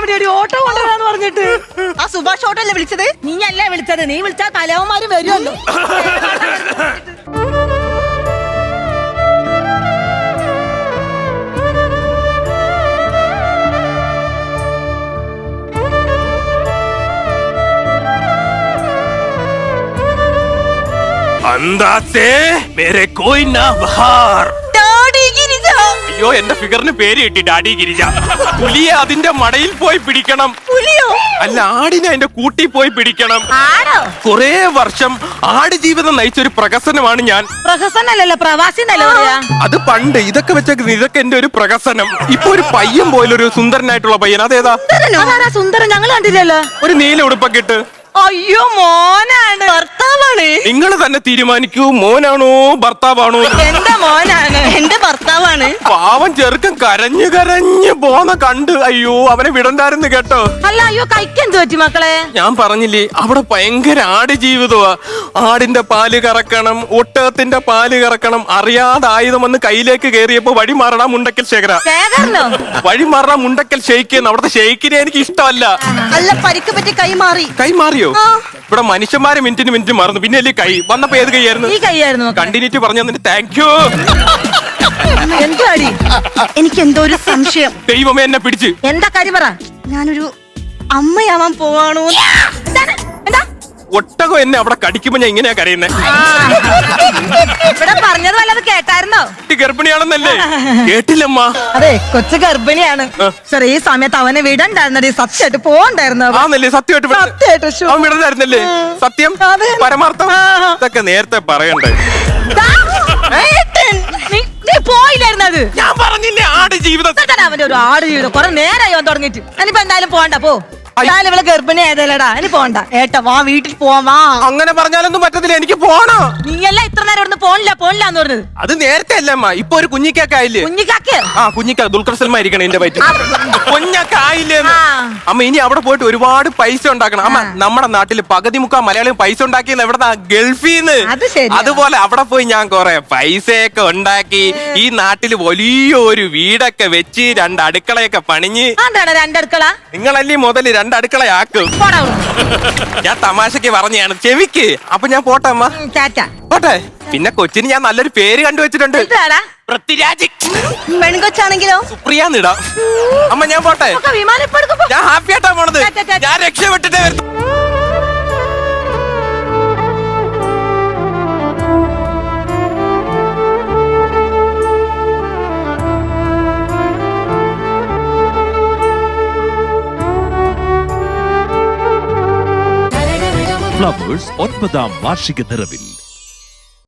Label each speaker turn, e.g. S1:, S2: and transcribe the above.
S1: ഓടിയടി auto കൊണ്ടുവരാന്ന് പറഞ്ഞിട്ട്.
S2: ആ Subhash auto അല്ലേ വിളിച്ചത്?
S1: നീ അല്ലേ വിളിച്ചത്? നീ വിളിച്ചാൽ കലവന്മാരും വരുമല്ലോ.
S3: अंदाज़े मेरे कोई ना बहार. അയ്യോ എന്റെ ഫിഗറിന് പേര് കിട്ടി ഡാഡി ഗിരിജ. പുലിയെ അതിന്റെ മടയിൽ പോയി പിടിക്കണം.
S2: പുലിയോ?
S3: അല്ല, ആടിനെ അതിന്റെ കൂട്ടി പോയി പിടിക്കണം. കുറെ വർഷം ആട് ജീവിതം നയിച്ചൊരു പ്രഹസനമാണ് ഞാൻ.
S1: പ്രഹസനല്ലല്ലോ, പ്രവാസി എന്നല്ലേ പറയാ.
S3: അത് പണ്ട്. ഇതൊക്കെ വെച്ചേക്കുന്നത് ഇതൊക്കെ എന്റെ ഒരു പ്രഹസനം. ഇപ്പൊ ഒരു പയ്യൻ പോലൊരു സുന്ദരനായിട്ടുള്ള പയ്യൻ. അതേതാ?
S1: സുന്ദരൻ ഞങ്ങൾ കണ്ടില്ലല്ലോ.
S3: ഒരു നീല ഉടുപ്പൊക്കെ ഇട്ട്.
S1: അയ്യോ മോനാണ്. ഭർത്താവാണ്.
S3: നിങ്ങൾ തന്നെ തീരുമാനിക്കൂ, മോനാണോ ഭർത്താവാണോ?
S1: എന്റെ മോനാണ്.
S2: എന്റെ ഭർത്താവാണ്.
S3: പാവം ചെറുക്കൻ കരഞ്ഞു കരഞ്ഞു പോന്ന കണ്ട് അയ്യോ അവനെ വിടണ്ടായിരുന്നു കേട്ടോ.
S1: അല്ല, അയ്യോ കൈക്കെന്ത് പറ്റി മക്കളെ?
S3: ഞാൻ പറഞ്ഞില്ലേ, അവിടെ ഭയങ്കര ആട് ജീവിതമാ. ആടിന്റെ പാല് കറക്കണം, ഒട്ടകത്തിന്റെ പാല് കറക്കണം. അറിയാതെ ആയുധം വന്ന് കയ്യിലേക്ക് കയറിയപ്പോ വഴി മാറണ മുണ്ടക്കൽ ശേഖര. വഴി മാറണ മുണ്ടക്കൽ ഷെയ്ക്ക്. അവിടുത്തെ ഷെയ്ക്കിനെ എനിക്ക് ഇഷ്ടമല്ല.
S2: അല്ല, പരിക്ക് പറ്റി കൈ മാറിയോ?
S3: ഇവിടെ മനുഷ്യന്മാരെ മിനിറ്റ് മറന്നു. പിന്നെ അല്ലേ കൈ വന്നപ്പോ ഏത് കൈയായിരുന്നു?
S1: ഈ കൈയായിരുന്നു.
S3: കണ്ടിന്യൂറ്റി പറഞ്ഞു തന്നിട്ട് താങ്ക് യു.
S1: എന്താടി?
S2: എനിക്ക് എന്തോ ഒരു സംശയം.
S3: ദൈവമേ എന്നെ പിടിച്ച്.
S1: എന്താ കാര്യം പറ.
S2: ഞാനൊരു അമ്മയാവാൻ പോവാണോ?
S3: ഒട്ടകം എന്നെ അവിടെ കടിക്കുമ്പോ ഞാൻ ഇങ്ങനെയാ കരയുന്നേ.
S1: ഇവിടെ പറഞ്ഞത് വല്ലത് കേട്ടായിരുന്നോ?
S3: ഗർഭിണിയാണെന്നല്ലേ? കേട്ടില്ലമ്മ.
S1: അതെ, കൊച്ചു ഗർഭിണിയാണ്. ഈ സമയത്ത് അവനെ വിടണ്ടായിരുന്നടി. സത്യമായിട്ട് പോണ്ടായിരുന്നു.
S3: ആന്നല്ലേ? സത്യമായിട്ട് അവൻ വിടണ്ടായിരുന്നല്ലേ? സത്യം പരമാർത്ഥം ഇതൊക്കെ നേരത്തെ പറയണ്ടേ?
S1: പോയില്ലായിരുന്നത്
S3: ഞാൻ പറഞ്ഞില്ലേ ആട് ജീവിതം.
S1: അവന്റെ ഒരു ആട് ജീവിതം കുറെ നേരമായി അവൻ തുടങ്ങിട്ട്. ഇനിയിപ്പോ എന്തായാലും പോണ്ട. പോ. എന്തായാലും ഇവിടെ ഗർഭിണി ആയതല്ലടാ. ഇനി പോണ്ട.
S2: ഏട്ടാ വാ, വീട്ടിൽ പോവാ.
S3: അങ്ങനെ പറഞ്ഞാലൊന്നും പറ്റത്തില്ല. എനിക്ക് പോണോ?
S1: നീയല്ല ഇത്ര നേരം ഇവിടുന്ന് പോണില്ലാന്ന് പറഞ്ഞത്.
S3: അത് നേരത്തെ അല്ല അമ്മ. ഇപ്പൊ ഒരു കുഞ്ഞിക്കായില്ലേ?
S1: കുഞ്ഞിക്കാക്ക്?
S3: ആ കുഞ്ഞിക്ക ദുൽഖർ സൽമാൻ ഇരിക്കണം എന്റെ വയറ്റിൽ. കുഞ്ഞക്കായില്ലേ അമ്മ? ഇനി അവിടെ പോയിട്ട് ഒരുപാട് പൈസ ഉണ്ടാക്കണം. അമ്മ, നമ്മുടെ നാട്ടില് പകുതി മുക്കാൽ മലയാളിയും പൈസ ഉണ്ടാക്കിയെന്ന് എവിടെന്നാ? ഗൾഫീന്ന്. അതുപോലെ അവിടെ പോയി ഞാൻ കൊറേ പൈസയൊക്കെ ഉണ്ടാക്കി ഈ നാട്ടില് വലിയൊരു വീടൊക്കെ വെച്ച് 2 അടുക്കളയൊക്കെ പണിഞ്ഞ്.
S1: എന്താണ് 2 അടുക്കള?
S3: നിങ്ങളല്ലേ മുതല് 2 അടുക്കളയാക്കും. ഞാൻ തമാശക്ക് പറഞ്ഞാണ്, ചെവിക്ക്. അപ്പൊ ഞാൻ പോട്ടെ അമ്മ. പോട്ടെ. പിന്നെ കൊച്ചിന് ഞാൻ നല്ലൊരു പേര് കണ്ടുവച്ചിട്ടുണ്ട്. പൃഥ്വിരാജ്.
S2: പെൺകൊച്ചാണെങ്കിലോ?
S3: സുപ്രിയാന്നിടാം. അമ്മ ഞാൻ പോട്ടെ. ഞാൻ ഹാപ്പി ആയിട്ടാ പോണത്. ഞാൻ രക്ഷപ്പെട്ടിട്ടേ വരുന്നു.
S4: ഫ്ലവേഴ്സ് 9ാം വാർഷിക നിറവിൽ